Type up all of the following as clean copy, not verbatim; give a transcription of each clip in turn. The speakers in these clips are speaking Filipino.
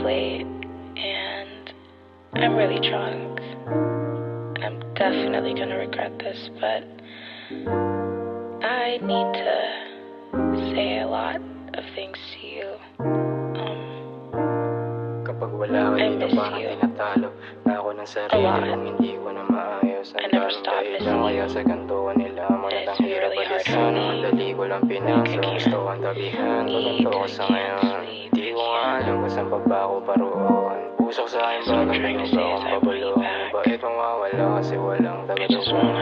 late, and I'm really drunk. I'm definitely gonna regret this, but I need to say a lot of things to you. Kapag wala ka dito parang tinatalo na ako ng sarili kung hindi ko na maayos. Ang daming dahilan kaya sa ganito ko nila ngunit ang hirap alisan. Ang dali ko lang pinasok, gusto kong tabihan. Maganto ko sa ngayon, di ko nga alam kung saan pa ba ako paroon. Pusok sa akin bagang pinuga akong pabulong. Bakit mawawala kasi walang tagatubong.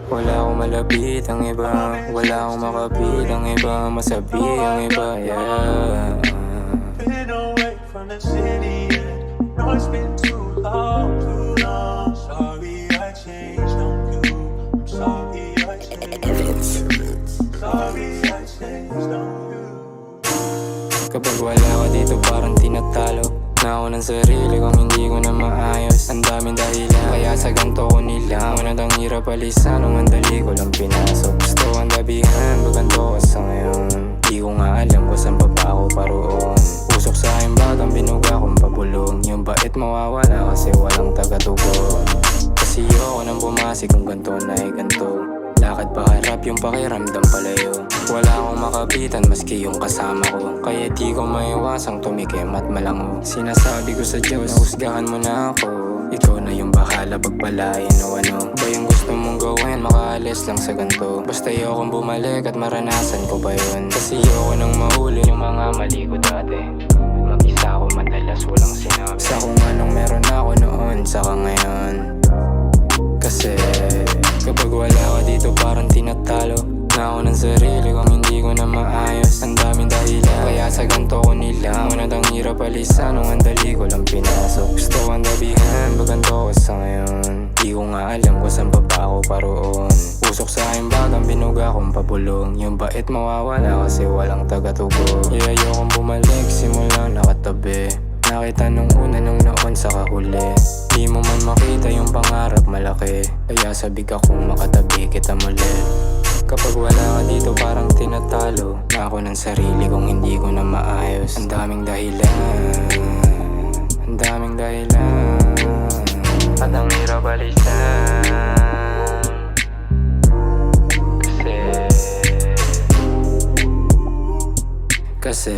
Wala akong malapit ang iba, wala akong makapit ang iba, masabi ang iba, yeah. Been away from the city, no, it's been too long, too long. Sorry I changed on you, I'm sorry I changed. Sorry I changed on you. Kapag wala ka dito parang tinatalo na ako ng sarili kung hindi ko na maayos. Ang daming dahilan kaya sa ganito ko nila ngunit ang hirap alisan nung ang dali ko lang pinasok. Gusto ang dabihan, baganto ka sa ngayon. Di ko nga alam kung saan pa ba ako paroon. Pusok sa aking bagang binuga kong pabulong. Yung bait mawawala kasi walang tagatugon. Kasi ayoko nang bumasi kung ganito na ganito. Lakad pa harap yung pakiramdam palayo. Wala akong makapitan maski yung kasama ko. Kaya di ko maiwasang tumikim at malango. Sinasabi ko sa Diyos, husgahan mo na ako. Ikaw na yung bahala pagpalain o ano ba yung gusto mong gawin, makaalis lang sa ganito. Basta ayokong bumalik at maranasan ko pa yun. Kasi ayoko nang mahuli yung mga mali ko dati. Mag-isa ako madalas walang sinabi sa kung anong meron ako noon saka ngayon. Kasi kapag wala ka dito parang tinatalo na ako ng sarili kung hindi ko na maayos. Ang daming dahilan kaya sa ganito ko nila ngunit ang hirap alisan nung ang dali ko lang pinasok. Gusto kong dabihan, baganto ko sa ngayon. Di ko nga alam kung saan pa ba ako paroon. Pusok sa aking bagang binuga kong pabulong. Yung bait mawawala kasi walang tagatugon. Ayokong bumalik, simula nakatabi. Nakita nung una nung noon sa kahuli. Di mo man makita yung pangarap malaki. Kaya sabik akong makatabi kita muli. Kapag wala ka dito parang tinatalo na ako ng sarili kung hindi ko na maayos. Ang daming dahilan, ang daming dahilan, at ang hirap alisan. Kasi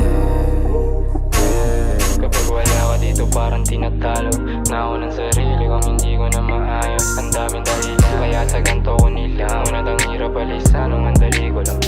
kapag wala ka dito parang tinatalo na ako ng sarili kung hindi ko na maayos. Ang daming dahilan kaya sa ganito ko nila ngunit ang hirap alisan nung ang dali ko lang